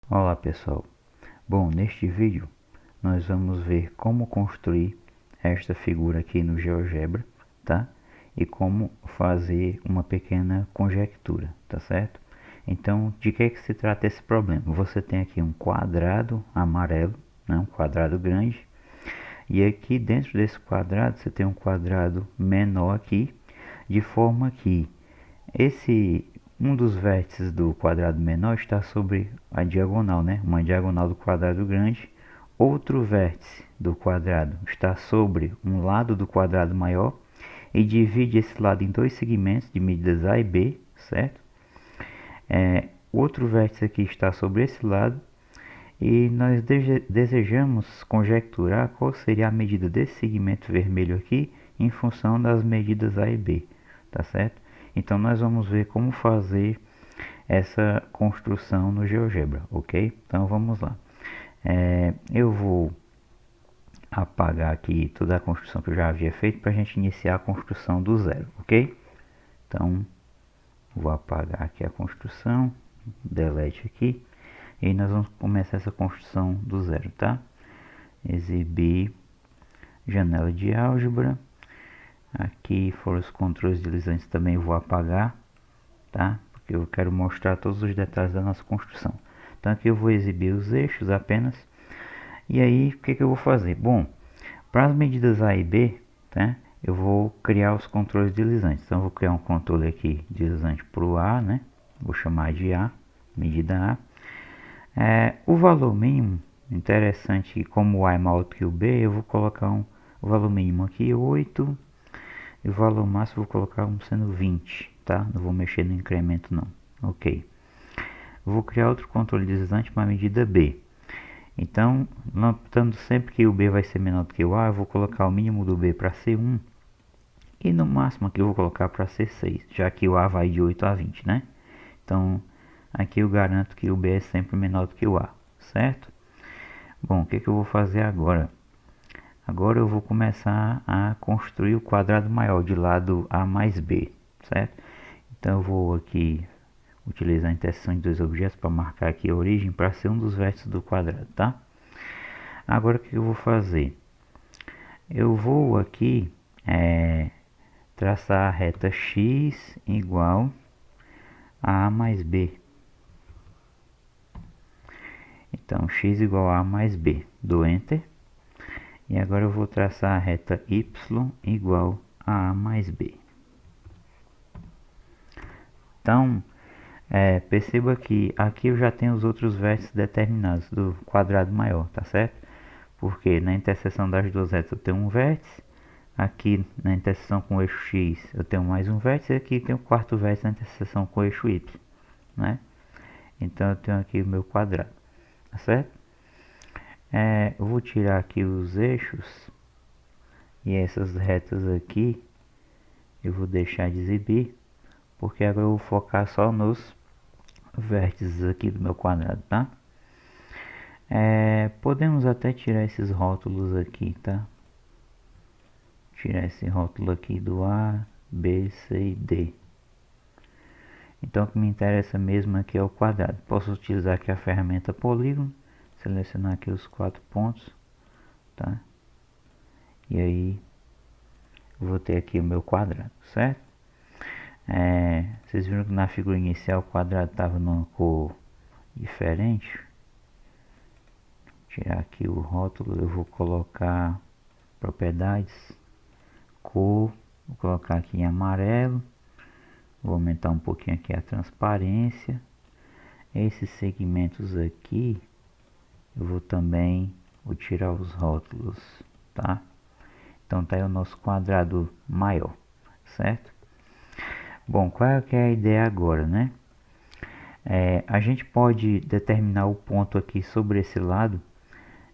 Olá pessoal, bom, neste vídeo nós vamos ver como construir esta figura aqui no GeoGebra, tá? E como fazer uma pequena conjectura, tá certo? Então, de que se trata esse problema? Você tem aqui um quadrado amarelo, né? Um quadrado grande, e aqui dentro desse quadrado você tem um quadrado menor aqui, de forma que um dos vértices do quadrado menor está sobre a diagonal, né? Uma diagonal do quadrado grande. Outro vértice do quadrado está sobre um lado do quadrado maior e divide esse lado em dois segmentos de medidas A e B, certo? Outro vértice aqui está sobre esse lado e nós desejamos conjecturar qual seria a medida desse segmento vermelho aqui em função das medidas A e B, tá certo? Então nós vamos ver como fazer essa construção no GeoGebra, ok? Então vamos lá. Eu vou apagar aqui toda a construção que eu já havia feito para a gente iniciar a construção do zero, ok? Então vou apagar aqui a construção, delete aqui, e nós vamos começar essa construção do zero, tá? Exibir janela de álgebra. Aqui foram os controles deslizantes, também vou apagar, tá? Porque eu quero mostrar todos os detalhes da nossa construção. Então aqui eu vou exibir os eixos apenas. E aí, o que eu vou fazer? Bom, para as medidas A e B, tá? Eu vou criar os controles deslizantes. Então eu vou criar um controle aqui deslizante para o A, né? Vou chamar de A, medida A. O valor mínimo, interessante, como o A é maior do que o B, eu vou colocar o valor mínimo aqui 8 e o valor máximo vou colocar sendo 20, tá? Não vou mexer no incremento não. Ok. Vou criar outro controle deslizante para a medida B. Então, notando sempre que o B vai ser menor do que o A, eu vou colocar o mínimo do B para ser 1 e no máximo aqui eu vou colocar para ser 6, já que o A vai de 8 a 20, né? Então, aqui eu garanto que o B é sempre menor do que o A, certo? Bom, o que eu vou fazer agora? Agora eu vou começar a construir o quadrado maior de lado A mais B, certo? Então eu vou aqui utilizar a interseção de dois objetos para marcar aqui a origem para ser um dos vértices do quadrado, tá? Agora o que eu vou fazer? Eu vou aqui traçar a reta x igual a mais b. Então x igual a mais b, dou enter. E agora eu vou traçar a reta y igual a mais b. Então, perceba que aqui eu já tenho os outros vértices determinados do quadrado maior, tá certo? Porque na interseção das duas retas eu tenho um vértice, aqui na interseção com o eixo x eu tenho mais um vértice, e aqui tem o quarto vértice na interseção com o eixo y, né? Então eu tenho aqui o meu quadrado, tá certo? Eu vou tirar aqui os eixos e essas retas aqui eu vou deixar de exibir, porque agora eu vou focar só nos vértices aqui do meu quadrado, tá? Podemos até tirar esses rótulos aqui, tá? Tirar esse rótulo aqui do A, B, C e D. Então o que me interessa mesmo aqui é o quadrado. Posso utilizar aqui a ferramenta polígono, selecionar aqui os 4 pontos, tá? E aí vou ter aqui o meu quadrado, certo? Vocês viram que na figura inicial o quadrado estava numa cor diferente. Tirar aqui o rótulo, eu vou colocar propriedades, cor, vou colocar aqui em amarelo, vou aumentar um pouquinho aqui a transparência. Esses segmentos aqui eu vou também tirar os rótulos, tá? Então tá aí o nosso quadrado maior, certo? Bom, qual é que é a ideia agora, né? A gente pode determinar o ponto aqui sobre esse lado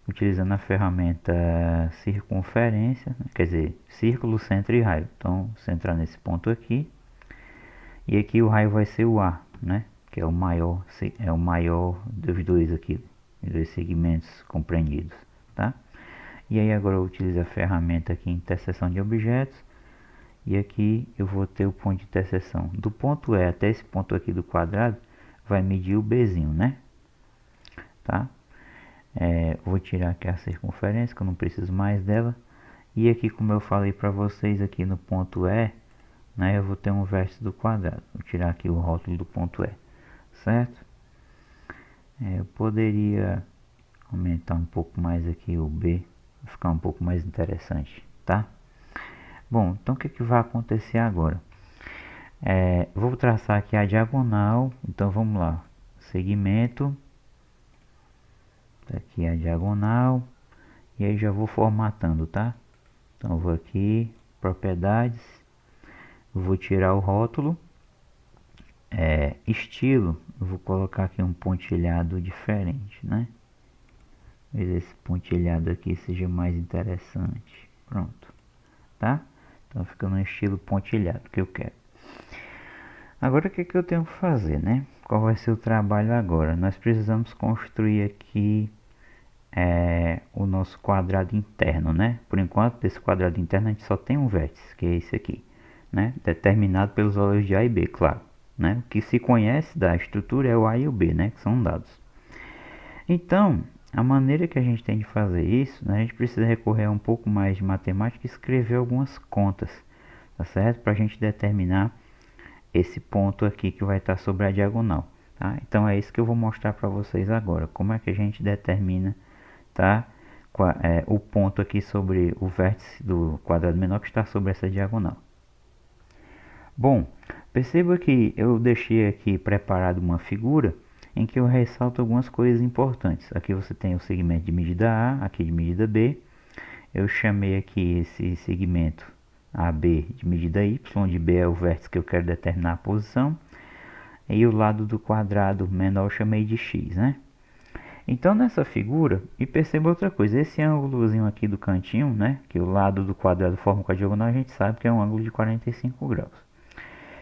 utilizando a ferramenta circunferência, quer dizer, círculo, centro e raio. Então, centrar nesse ponto aqui. E aqui o raio vai ser o A, né? Que é o maior dos dois aqui, dos dois segmentos compreendidos, tá? E aí agora eu utilizo a ferramenta aqui interseção de objetos. E aqui eu vou ter o ponto de interseção. Do ponto E até esse ponto aqui do quadrado, vai medir o Bzinho, né? tá? Vou tirar aqui a circunferência, que eu não preciso mais dela. E aqui, como eu falei para vocês, aqui no ponto E, né, eu vou ter um vértice do quadrado. Vou tirar aqui o rótulo do ponto E, certo? Eu poderia aumentar um pouco mais aqui o B, para ficar um pouco mais interessante, tá? Bom, então o que vai acontecer agora? Vou traçar aqui a diagonal, então vamos lá. Segmento, tá aqui a diagonal, e aí já vou formatando, tá? Então vou aqui, propriedades, vou tirar o rótulo, estilo, eu vou colocar aqui um pontilhado diferente, né? Talvez esse pontilhado aqui seja mais interessante, pronto, tá? Então fica no estilo pontilhado que eu quero. Agora o que eu tenho que fazer, né? Qual vai ser o trabalho agora? Nós precisamos construir aqui o nosso quadrado interno, né? Por enquanto, desse quadrado interno a gente só tem um vértice, que é esse aqui, né? Determinado pelos valores de A e B, claro, né? O que se conhece da estrutura é o A e o B, né? Que são dados. Então, a maneira que a gente tem de fazer isso, né? A gente precisa recorrer a um pouco mais de matemática e escrever algumas contas, tá certo? Para a gente determinar esse ponto aqui que vai estar sobre a diagonal, tá? Então é isso que eu vou mostrar para vocês agora, como é que a gente determina, tá? O ponto aqui sobre o vértice do quadrado menor que está sobre essa diagonal. Bom, perceba que eu deixei aqui preparado uma figura em que eu ressalto algumas coisas importantes. Aqui você tem o segmento de medida A, aqui de medida B. Eu chamei aqui esse segmento AB de medida Y, onde B é o vértice que eu quero determinar a posição. E o lado do quadrado menor eu chamei de X, né? Então nessa figura, e perceba outra coisa, esse ângulozinho aqui do cantinho, né? Que o lado do quadrado forma com a diagonal, a gente sabe que é um ângulo de 45 graus.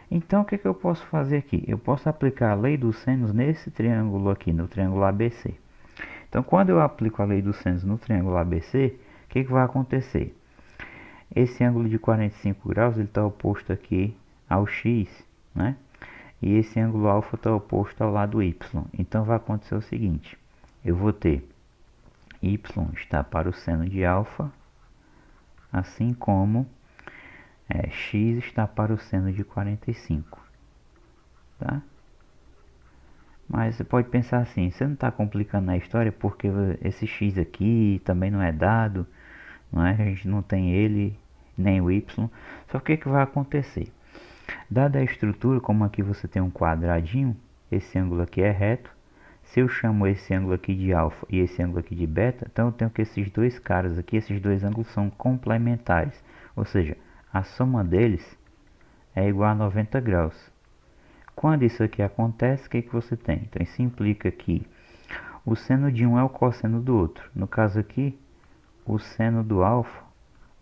Então o que eu posso fazer aqui? Eu posso aplicar a lei dos senos nesse triângulo aqui, no triângulo ABC. Então quando eu aplico a lei dos senos no triângulo ABC, o que vai acontecer? Esse ângulo de 45 graus ele está oposto aqui ao x, né? E esse ângulo alfa está oposto ao lado y. Então vai acontecer o seguinte: eu vou ter y está para o seno de alfa, assim como x está para o seno de 45, tá? Mas você pode pensar assim, você não está complicando a história porque esse x aqui também não é dado, não é? A gente não tem ele nem o y. Só que o que vai acontecer? Dada a estrutura, como aqui você tem um quadradinho, esse ângulo aqui é reto. Se eu chamo esse ângulo aqui de alfa e esse ângulo aqui de beta, então eu tenho que esses dois caras aqui, esses dois ângulos são complementares. Ou seja, a soma deles é igual a 90 graus. Quando isso aqui acontece, o que você tem? Então isso implica que o seno de um é o cosseno do outro. No caso aqui, o seno do alfa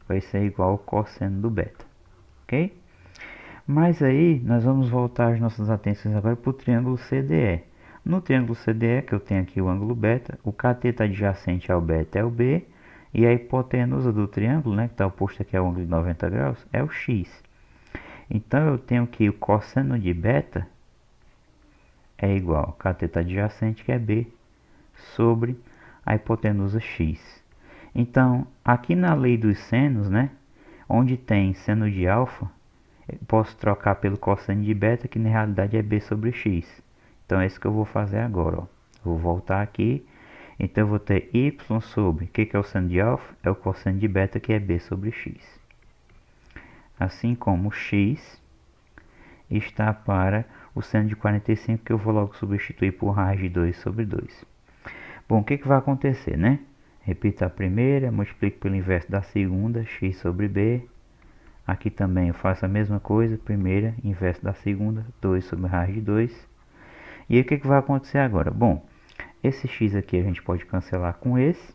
vai ser igual ao cosseno do beta, ok? Mas aí nós vamos voltar as nossas atenções agora para o triângulo CDE. No triângulo CDE, que eu tenho aqui o ângulo beta, o cateto adjacente ao beta é o B, e a hipotenusa do triângulo, né, que está oposto aqui ao ângulo de 90 graus, é o X. Então eu tenho que o cosseno de beta é igual ao cateto adjacente, que é B, sobre a hipotenusa X. Então, aqui na lei dos senos, né, onde tem seno de alfa, posso trocar pelo cosseno de beta, que na realidade é B sobre X. Então é isso que eu vou fazer agora, ó. Vou voltar aqui. Então eu vou ter Y sobre, o que é o seno de alfa? É o cosseno de beta, que é B sobre X. Assim como X está para o seno de 45, que eu vou logo substituir por raiz de 2 sobre 2. Bom, o que vai acontecer, né? Repita a primeira, multiplico pelo inverso da segunda, x sobre b. Aqui também eu faço a mesma coisa, primeira, inverso da segunda, 2 sobre raiz de 2. E aí o que vai acontecer agora? Bom, esse x aqui a gente pode cancelar com esse.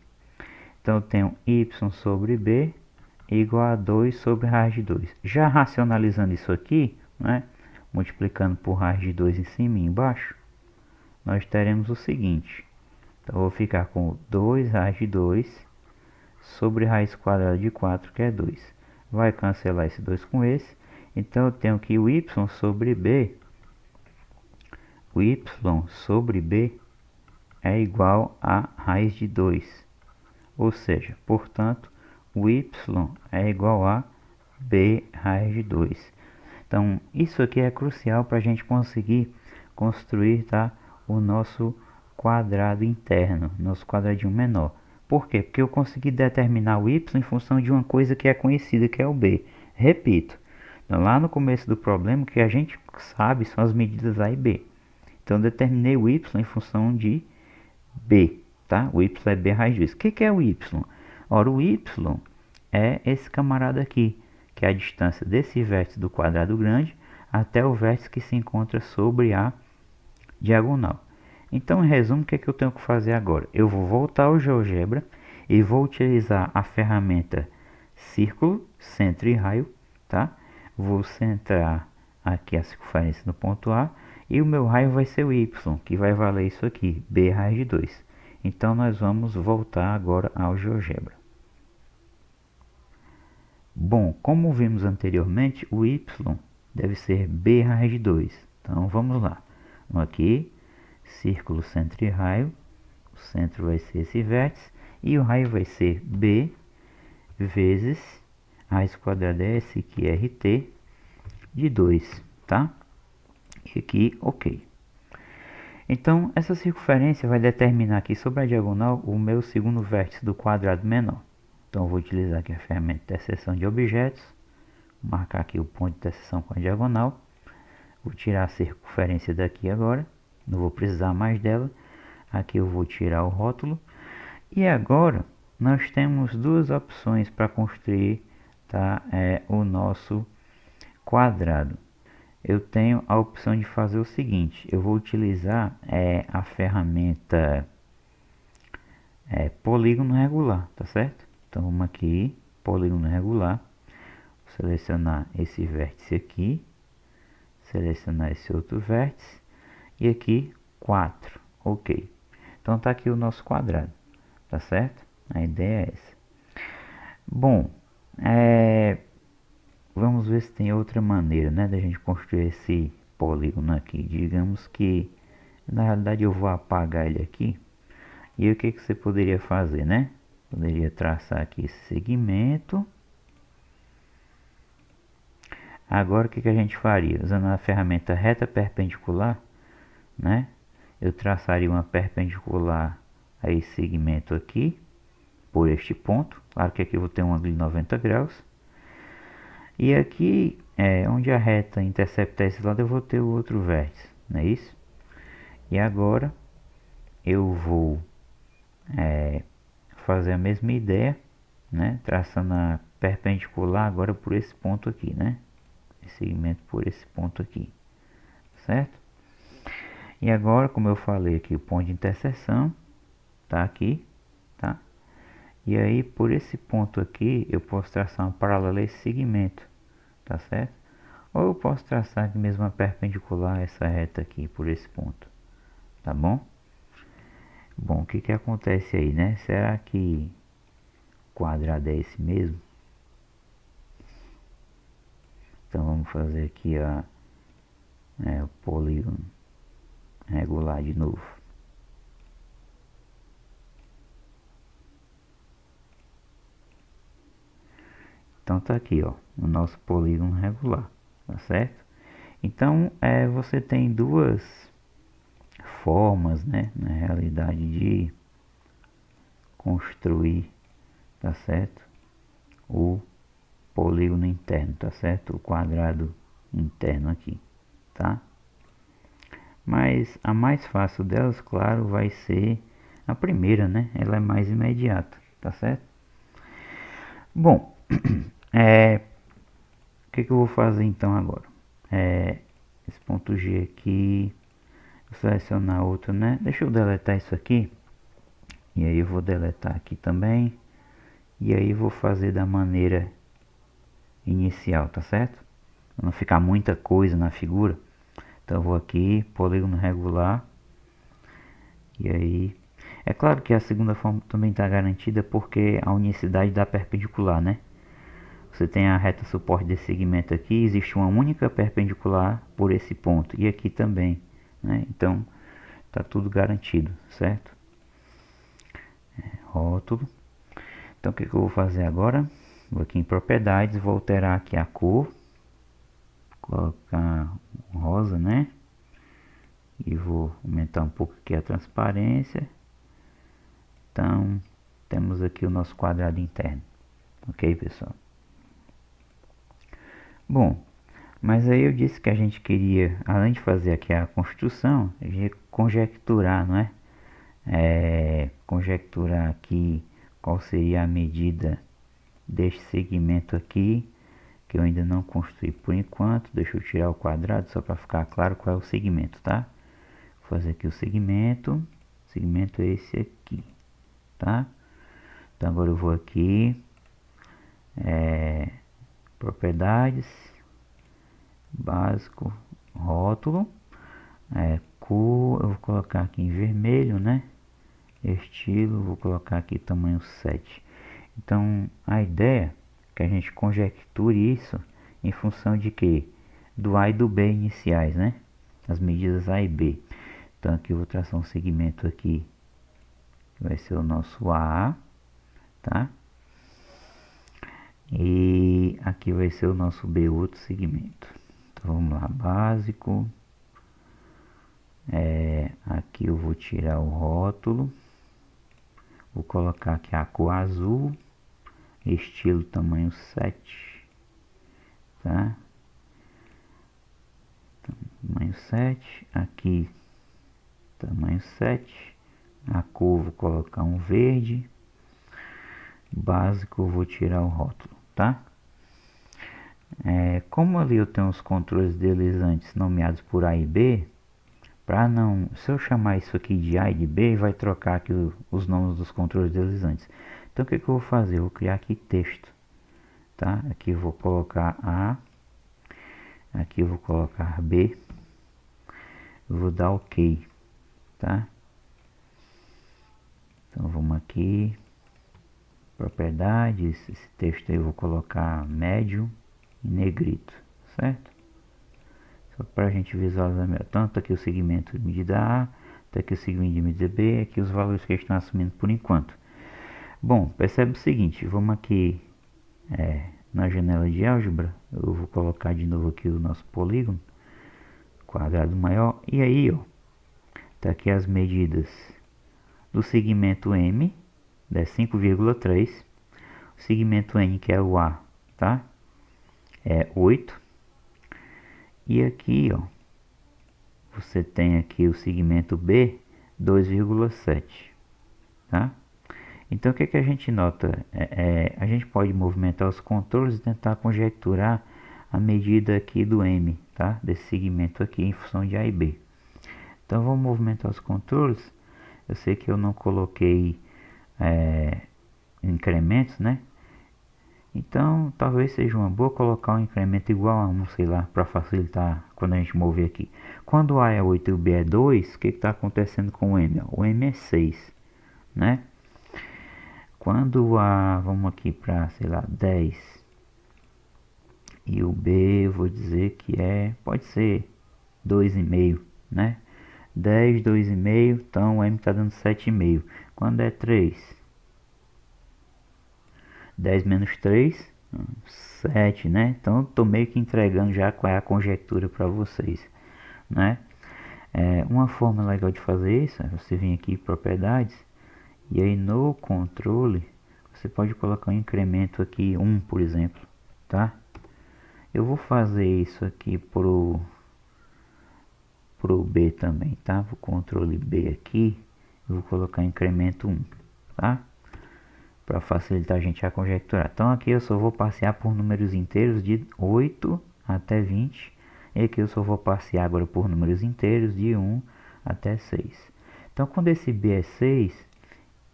Então eu tenho y sobre b igual a 2 sobre raiz de 2. Já racionalizando isso aqui, né, multiplicando por raiz de 2 em cima e embaixo, nós teremos o seguinte. Então eu vou ficar com 2 raiz de 2 sobre raiz quadrada de 4, que é 2. Vai cancelar esse 2 com esse. Então eu tenho que o y sobre b é igual a raiz de 2. Ou seja, portanto, o y é igual a b raiz de 2. Então, isso aqui é crucial para a gente conseguir construir, tá, o nosso quadrado interno, nosso quadradinho menor. Por quê? Porque eu consegui determinar o y em função de uma coisa que é conhecida, que é o b. Repito, então, lá no começo do problema, o que a gente sabe são as medidas a e b. Então, eu determinei o y em função de b, tá? O y é b raiz de 2. O que é o y? Ora, o y é esse camarada aqui, que é a distância desse vértice do quadrado grande até o vértice que se encontra sobre a diagonal. Então, em resumo, o que é que eu tenho que fazer agora? Eu vou voltar ao GeoGebra e vou utilizar a ferramenta círculo, centro e raio, tá? Vou centrar aqui a circunferência no ponto A e o meu raio vai ser o y, que vai valer isso aqui, b raiz de 2. Então, nós vamos voltar agora ao GeoGebra. Bom, como vimos anteriormente, o y deve ser b raiz de 2. Então, vamos lá. Aqui, círculo, centro e raio. O centro vai ser esse vértice e o raio vai ser b vezes raiz quadrada é esse que é RT de 2, tá? E aqui, ok. Então, essa circunferência vai determinar aqui sobre a diagonal o meu segundo vértice do quadrado menor. Então, eu vou utilizar aqui a ferramenta de interseção de objetos, marcar aqui o ponto de interseção com a diagonal. Vou tirar a circunferência daqui agora, não vou precisar mais dela. Aqui eu vou tirar o rótulo. E agora, nós temos duas opções para construir, tá, o nosso quadrado. Eu tenho a opção de fazer o seguinte, eu vou utilizar a ferramenta polígono regular, tá certo? Então vamos aqui, polígono regular, vou selecionar esse vértice aqui, selecionar esse outro vértice e aqui 4, ok. Então tá aqui o nosso quadrado, tá certo? A ideia é essa. Bom, vamos ver se tem outra maneira, né, da gente construir esse polígono aqui. Digamos que, na realidade, eu vou apagar ele aqui. E o que que você poderia fazer, né? Poderia traçar aqui esse segmento. Agora, o que que a gente faria? Usando a ferramenta reta perpendicular, né? Eu traçaria uma perpendicular a esse segmento aqui, por este ponto. Claro que aqui eu vou ter um ângulo de 90 graus. E aqui, onde a reta interceptar esse lado, eu vou ter o outro vértice, não é isso? E agora, eu vou fazer a mesma ideia, né? Traçando a perpendicular agora por esse ponto aqui, né? Esse segmento por esse ponto aqui, certo? E agora, como eu falei aqui, o ponto de interseção tá aqui, tá? E aí, por esse ponto aqui, eu posso traçar um paralelo a esse segmento, tá certo? Ou eu posso traçar aqui mesmo uma perpendicular a essa reta aqui, por esse ponto, tá bom? Bom, o que que acontece aí, né? Será que o quadrado é esse mesmo? Então, vamos fazer aqui o polígono regular de novo. Então tá aqui, ó, o nosso polígono regular, tá certo? Então, você tem duas formas, né, na realidade, de construir, tá certo? O polígono interno, tá certo? O quadrado interno aqui, tá? Mas a mais fácil delas, claro, vai ser a primeira, né? Ela é mais imediata, tá certo? Bom, o que que eu vou fazer então agora? Esse ponto G aqui, vou selecionar outro, né? Deixa eu deletar isso aqui. E aí eu vou deletar aqui também. E aí vou fazer da maneira inicial, tá certo? Pra não ficar muita coisa na figura. Então eu vou aqui, polígono regular. E aí, é claro que a segunda forma também está garantida porque a unicidade da perpendicular, né? Você tem a reta suporte desse segmento aqui, existe uma única perpendicular por esse ponto. E aqui também, né? Então, tá tudo garantido, certo? rótulo. Então o que eu vou fazer agora? Vou aqui em propriedades, vou alterar aqui a cor, colocar rosa, né? E vou aumentar um pouco aqui a transparência. Então temos aqui o nosso quadrado interno, ok, pessoal? Bom, mas aí eu disse que a gente queria, além de fazer aqui a construção, a gente conjecturar, não é? Conjecturar aqui qual seria a medida deste segmento aqui, que eu ainda não construí por enquanto. Deixa eu tirar o quadrado só para ficar claro qual é o segmento, tá? Vou fazer aqui o segmento é esse aqui, tá? Então agora eu vou aqui, propriedades, básico, rótulo, cor, eu vou colocar aqui em vermelho, né? Estilo, vou colocar aqui tamanho 7. Então a ideia é que a gente conjecture isso em função de que? Do A e do B iniciais, né? As medidas A e B. Então aqui eu vou traçar um segmento aqui, que vai ser o nosso A, tá? E aqui vai ser o nosso B, outro segmento. Então vamos lá, básico. Aqui eu vou tirar o rótulo. Vou colocar aqui a cor azul. Estilo tamanho 7. Tá? Tamanho 7. Aqui tamanho 7. A cor vou colocar um verde. Básico eu vou tirar o rótulo, tá? Como ali eu tenho os controles deles antes nomeados por A e B, para não, se eu chamar isso aqui de A e de B, vai trocar aqui os nomes dos controles deles antes. Então o que eu vou fazer? Eu vou criar aqui texto, tá? Aqui eu vou colocar A, aqui eu vou colocar B, eu vou dar OK, tá? Então vamos aqui, propriedades, esse texto aí eu vou colocar médio e negrito, certo? Só para a gente visualizar melhor. Tanto aqui o segmento de medida A, tá aqui o segmento de medida B, aqui os valores que estão assumindo por enquanto. Bom, percebe o seguinte, vamos aqui na janela de álgebra, eu vou colocar de novo aqui o nosso polígono, quadrado maior, e aí ó, tá aqui as medidas do segmento M, é 5,3, o segmento N, que é o A, tá? É 8, e aqui ó, você tem aqui o segmento B, 2,7, tá? Então o que que a gente nota? A gente pode movimentar os controles e tentar conjecturar a medida aqui do M, tá? Desse segmento aqui em função de A e B. Então vamos movimentar os controles. Eu sei que eu não coloquei incrementos, né? Então talvez seja uma boa colocar um incremento igual a 1, sei lá, para facilitar quando a gente mover aqui. Quando o A é 8 e o B é 2, o que está acontecendo com o M? O M é 6, né? Quando A, vamos aqui para, sei lá, 10 e o B, eu vou dizer que pode ser 2,5, né? 10, 2,5, então o M está dando 7,5. Quando é 3, 10 menos 3, 7, né? Então estou meio que entregando já qual é a conjectura para vocês, né? Uma forma legal de fazer isso é você vir aqui em propriedades e aí no controle você pode colocar um incremento aqui 1, por exemplo, tá? Eu vou fazer isso aqui pro B também, tá? Vou controle B aqui, eu vou colocar incremento 1, tá? Para facilitar a gente a conjecturar. Então aqui eu só vou passear por números inteiros de 8 até 20. E aqui eu só vou passear agora por números inteiros de 1 até 6. Então quando esse B é 6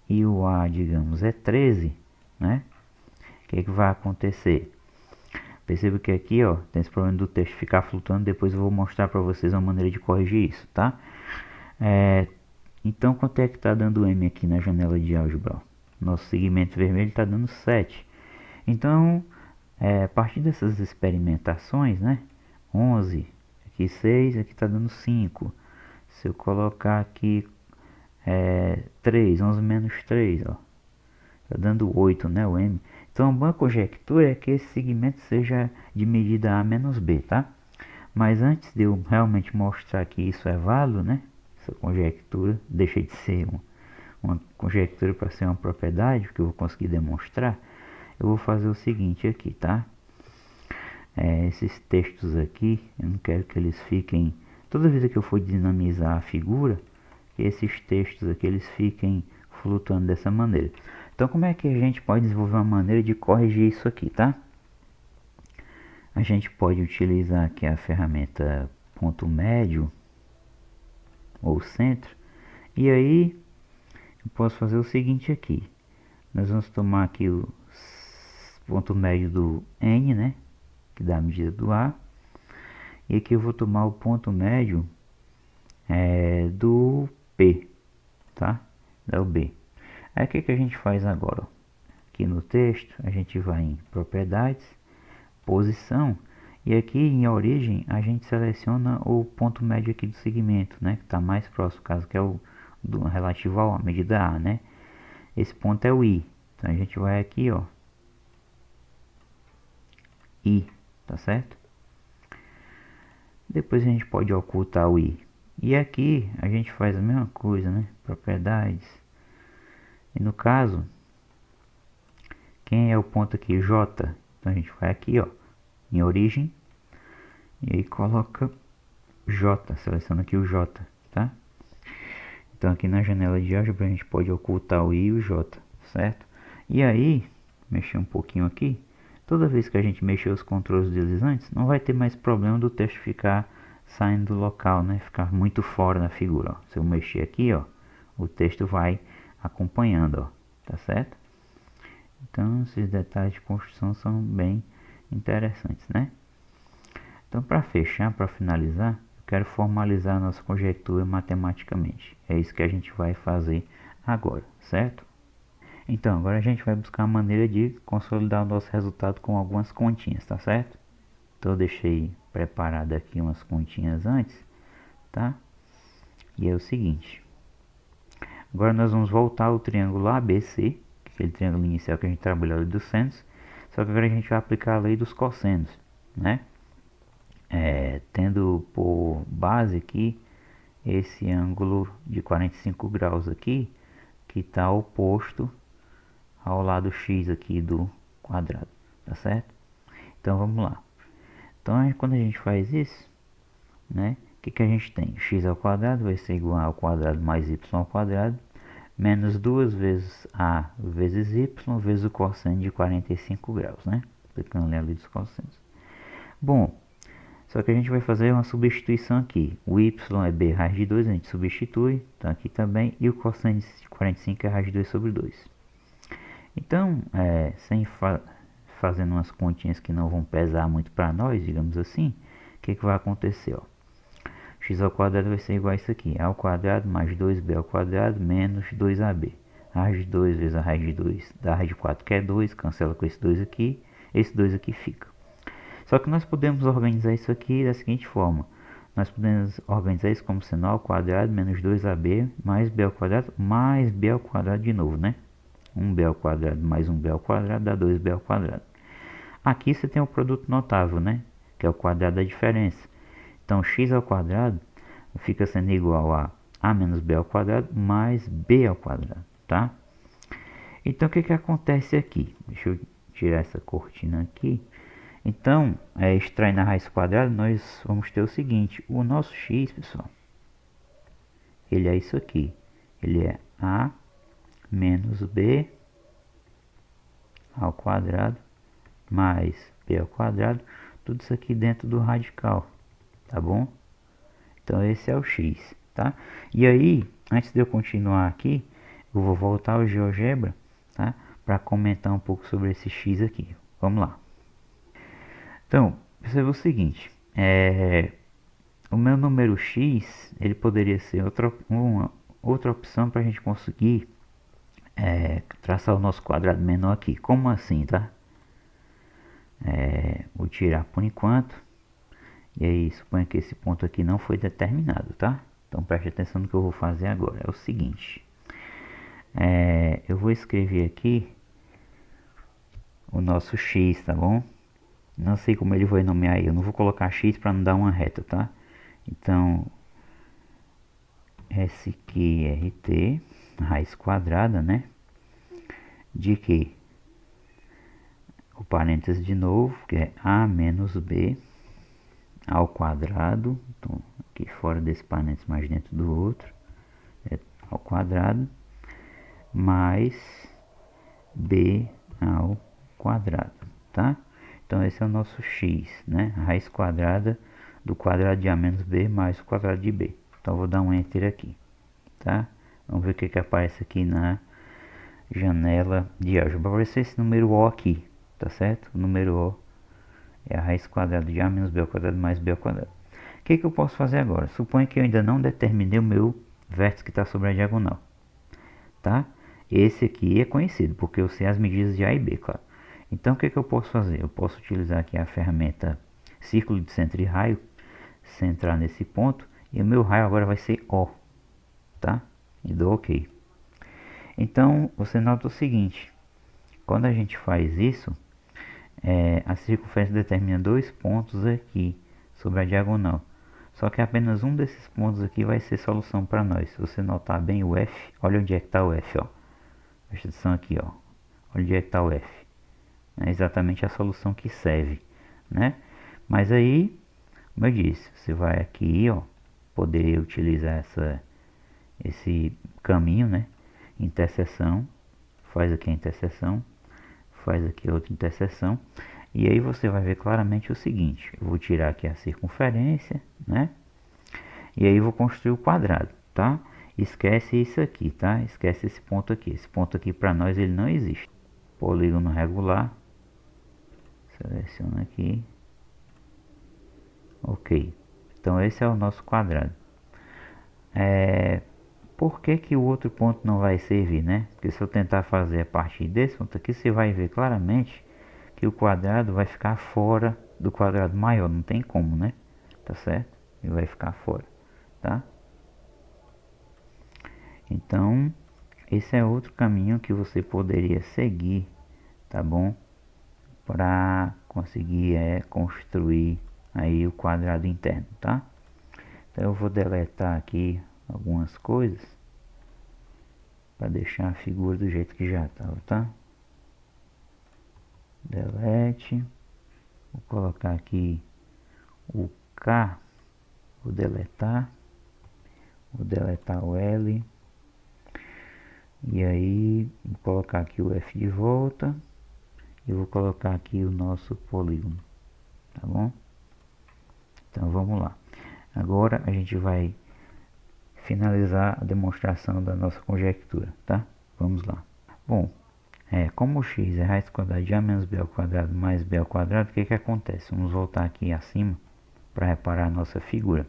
e o A, digamos, é 13, né? O que vai acontecer? Perceba que aqui, ó, tem esse problema do texto ficar flutuando. Depois eu vou mostrar para vocês uma maneira de corrigir isso, tá? Então, quanto é que está dando M aqui na janela de álgebra? Nosso segmento vermelho está dando 7. Então, a partir dessas experimentações, né? 11, aqui 6, aqui está dando 5. Se eu colocar aqui 3, 11 menos 3, ó. Tá dando 8, né, o M. Então, uma boa conjectura é que esse segmento seja de medida A menos B, tá? Mas antes de eu realmente mostrar que isso é válido, né? Essa conjectura deixa de ser uma conjectura para ser uma propriedade, que eu vou conseguir demonstrar. Eu vou fazer o seguinte aqui, tá? Esses textos aqui, eu não quero que eles fiquem... Toda vez que eu for dinamizar a figura, que esses textos aqui eles fiquem flutuando dessa maneira. Então, como é que a gente pode desenvolver uma maneira de corrigir isso aqui, tá? A gente pode utilizar aqui a ferramenta ponto médio ou centro, e aí eu posso fazer o seguinte aqui. Nós vamos tomar aqui o ponto médio do N, né, que dá a medida do A, e aqui eu vou tomar o ponto médio do P, tá? Da B. Aí o que a gente faz agora? Aqui no texto a gente vai em propriedades, posição, e aqui em origem a gente seleciona o ponto médio aqui do segmento, né, que está mais próximo, caso que é o relativo à medida A, né? Esse ponto é o I. Então a gente vai aqui, ó, I, tá certo? Depois a gente pode ocultar o I. E aqui a gente faz a mesma coisa, né? Propriedades. E no caso, quem é o ponto aqui? J. Então a gente vai aqui, ó, em origem. E aí coloca J, seleciona aqui o J, tá? Então aqui na janela de álgebra a gente pode ocultar o I e o J, certo? E aí, mexer um pouquinho aqui. Toda vez que a gente mexer os controles deslizantes, não vai ter mais problema do texto ficar saindo do local, né? Ficar muito fora da figura, ó. Se eu mexer aqui, ó, o texto vai acompanhando, ó, tá certo? Então, esses detalhes de construção são bem interessantes, né? Então, para fechar, para finalizar, eu quero formalizar a nossa conjectura matematicamente. É isso que a gente vai fazer agora, certo? Então, agora a gente vai buscar a maneira de consolidar o nosso resultado com algumas continhas, tá certo? Então, eu deixei preparado aqui umas continhas antes, tá? E é o seguinte. Agora nós vamos voltar ao triângulo ABC, aquele triângulo inicial que a gente trabalhou dos senos, só que agora a gente vai aplicar a lei dos cossenos, né? Tendo por base aqui esse ângulo de 45 graus aqui, que está oposto ao lado x aqui do quadrado, tá certo? Então vamos lá. Então quando a gente faz isso, né, o que a gente tem? X ao quadrado vai ser igual ao quadrado mais y ao quadrado, menos 2 vezes a vezes y vezes o cosseno de 45 graus, né? Aplicando a lei dos cossenos. Bom, só que a gente vai fazer uma substituição aqui. O y é b raiz de 2, a gente substitui, então aqui também, e o cosseno de 45 é raiz de 2 sobre 2. Então, fazendo umas continhas que não vão pesar muito para nós, digamos assim, o que vai acontecer? Ó? X ao quadrado vai ser igual a isso aqui, a ao quadrado mais 2b ao quadrado menos 2ab. Raiz de 2 vezes a raiz de 2 dá a raiz de 4, que é 2, cancela com esse 2 aqui, esse 2 aqui fica. Só que nós podemos organizar isso aqui da seguinte forma. Nós podemos organizar isso como seno ao quadrado menos 2ab mais b ao quadrado mais b ao quadrado de novo, né? 1b ao quadrado mais 1b ao quadrado dá 2b ao quadrado. Aqui você tem o produto notável, né? Que é o quadrado da diferença. Então, x ao quadrado fica sendo igual a menos b ao quadrado mais b ao quadrado, tá? Então, o que acontece aqui? Deixa eu tirar essa cortina aqui. Então, extraindo a raiz quadrada, nós vamos ter o seguinte. O nosso x, pessoal, ele é isso aqui. Ele é a menos b ao quadrado mais b ao quadrado. Tudo isso aqui dentro do radical, tá bom? Então, esse é o x, tá? E aí, antes de eu continuar aqui, eu vou voltar ao GeoGebra, tá? Para comentar um pouco sobre esse x aqui. Vamos lá. Então, perceba o seguinte, o meu número x, ele poderia ser uma outra opção para a gente conseguir traçar o nosso quadrado menor aqui. Como assim, tá? Vou tirar por enquanto, e aí suponha que esse ponto aqui não foi determinado, tá? Então preste atenção no que eu vou fazer agora. É o seguinte, eu vou escrever aqui o nosso x, tá bom? Não sei como ele vai nomear aí, eu não vou colocar x para não dar uma reta, tá? Então, SQRT, raiz quadrada, né? De que? O parênteses de novo, que é a menos b ao quadrado. Então, aqui fora desse parênteses, mais dentro do outro, é ao quadrado, mais b ao quadrado, tá? Então, esse é o nosso x, né? A raiz quadrada do quadrado de a menos b mais o quadrado de b. Então, eu vou dar um enter aqui, tá? Vamos ver o que que aparece aqui na janela de álgebra. Vai aparecer esse número O aqui, tá certo? O número O é a raiz quadrada de a menos b ao quadrado mais b ao quadrado. O que que eu posso fazer agora? Suponha que eu ainda não determinei o meu vértice que está sobre a diagonal, tá? Esse aqui é conhecido, porque eu sei as medidas de A e B, claro. Então, o que que eu posso fazer? Eu posso utilizar aqui a ferramenta círculo de centro e raio, centrar nesse ponto, e o meu raio agora vai ser O, tá? E dou OK. Então, você nota o seguinte, quando a gente faz isso, a circunferência determina dois pontos aqui sobre a diagonal. Só que apenas um desses pontos aqui vai ser solução para nós. Se você notar bem o F, olha onde é que está o F, ó. Presta atenção aqui, ó. Olha onde é que está o F. É exatamente a solução que serve, né? Mas aí, como eu disse, você vai aqui, ó, poder utilizar esse caminho, né? Interseção, faz aqui a interseção, faz aqui outra interseção, e aí você vai ver claramente o seguinte: eu vou tirar aqui a circunferência, né? E aí vou construir o quadrado, tá? Esquece isso aqui, tá? Esquece esse ponto aqui. Esse ponto aqui para nós ele não existe. Polígono regular. Seleciona aqui. Ok. Então esse é o nosso quadrado. Por que que o outro ponto não vai servir, né? Porque se eu tentar fazer a partir desse ponto aqui, você vai ver claramente que o quadrado vai ficar fora do quadrado maior. Não tem como, né? Tá certo? Ele vai ficar fora, tá? Então, esse é outro caminho que você poderia seguir, tá bom? Para conseguir construir aí o quadrado interno, tá? Então eu vou deletar aqui algumas coisas para deixar a figura do jeito que já estava, tá? Delete. Vou colocar aqui o K, vou deletar o L, e aí vou colocar aqui o F de volta e vou colocar aqui o nosso polígono, tá bom? Então vamos lá. Agora a gente vai finalizar a demonstração da nossa conjectura, tá? Vamos lá. Bom, como o x é raiz quadrada de a menos b ao quadrado mais b ao quadrado, o que que acontece? Vamos voltar aqui acima para reparar a nossa figura.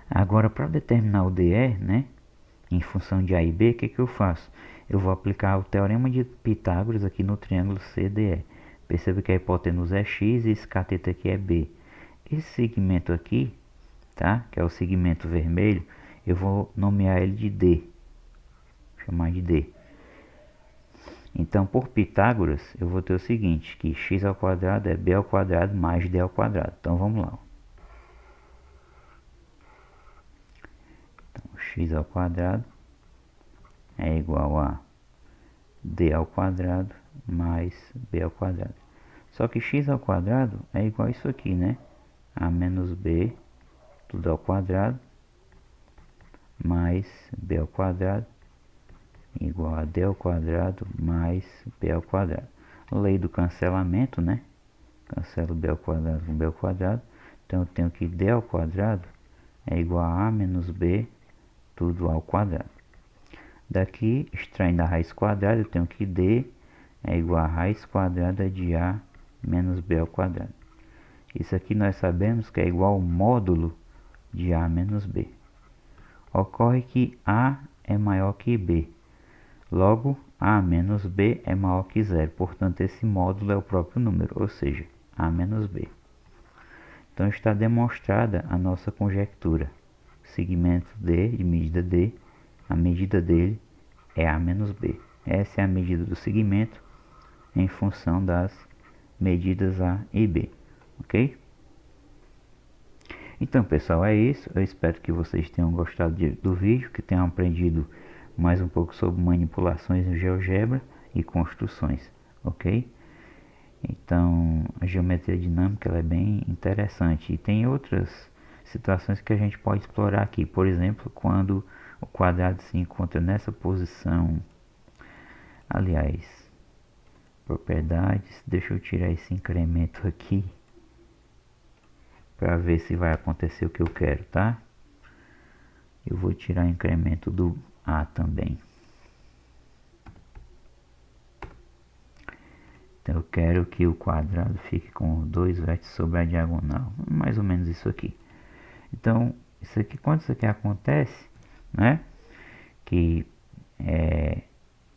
Agora, para determinar o dE, né, em função de a e b, o que que eu faço? Eu vou aplicar o teorema de Pitágoras aqui no triângulo CDE. Perceba que a hipotenusa é x e esse cateto aqui é b. Esse segmento aqui, tá, que é o segmento vermelho, eu vou nomear ele de D. Vou chamar de D. Então, por Pitágoras, eu vou ter o seguinte, que x ao quadrado é b ao quadrado mais d ao quadrado. Então, vamos lá. Então, x ao quadrado é igual a d ao quadrado mais b ao quadrado. Só que x ao quadrado é igual a isso aqui, né? A menos b, tudo ao quadrado, mais b ao quadrado, igual a d ao quadrado mais b ao quadrado. Lei do cancelamento, né? Cancelo b ao quadrado com b ao quadrado. Então eu tenho que d ao quadrado é igual a menos b, tudo ao quadrado. Daqui, extraindo a raiz quadrada, eu tenho que d é igual a raiz quadrada de a menos b ao quadrado. Isso aqui nós sabemos que é igual ao módulo de a menos b. Ocorre que a é maior que b. Logo, a menos b é maior que zero. Portanto, esse módulo é o próprio número, ou seja, a menos b. Então, está demonstrada a nossa conjectura. Segmento D, de medida D, a medida dele é a menos b. Essa é a medida do segmento em função das medidas A e B, ok? Então pessoal, é isso. Eu espero que vocês tenham gostado do vídeo, que tenham aprendido mais um pouco sobre manipulações em GeoGebra e construções, ok? Então a geometria dinâmica ela é bem interessante e tem outras situações que a gente pode explorar aqui. Por exemplo, quando o quadrado se encontra nessa posição. Aliás, propriedades, deixa eu tirar esse incremento aqui para ver se vai acontecer o que eu quero, tá? Eu vou tirar o incremento do A também. Então eu quero que o quadrado fique com 2 vértices sobre a diagonal, mais ou menos isso aqui. Então isso aqui, quando isso aqui acontece, né, que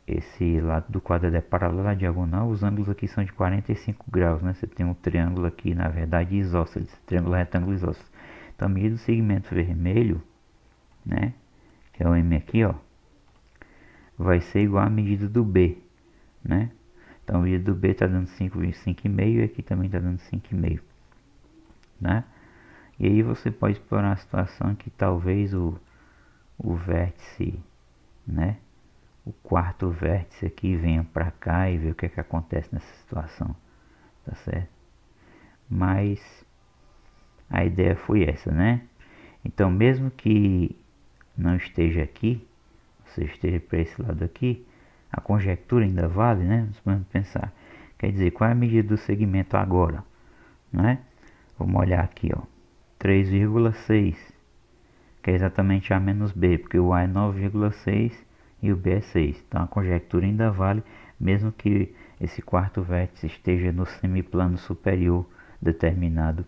esse lado do quadrado é paralelo à diagonal, os ângulos aqui são de 45 graus, né? Você tem um triângulo aqui, na verdade, isósceles, triângulo retângulo isósceles. Então a medida do segmento vermelho, né, que é o M aqui, ó, vai ser igual à medida do B, né? Então a medida do B está dando 5,5 e aqui também está dando 5,5, né? E aí você pode explorar a situação que talvez o vértice, né, o quarto vértice aqui venha para cá e ver o que é que acontece nessa situação, tá certo? Mas a ideia foi essa, né? Então mesmo que não esteja aqui, você esteja para esse lado aqui, a conjectura ainda vale, né? Vamos pensar. Quer dizer, qual é a medida do segmento agora, né? Vamos olhar aqui, ó, 3,6, que é exatamente A menos B, porque o A é 9,6 e o B é 6. Então a conjectura ainda vale, mesmo que esse quarto vértice esteja no semiplano superior determinado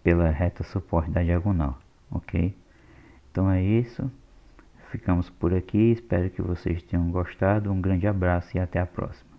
pela reta suporte da diagonal, ok? Então é isso, ficamos por aqui, espero que vocês tenham gostado, um grande abraço e até a próxima.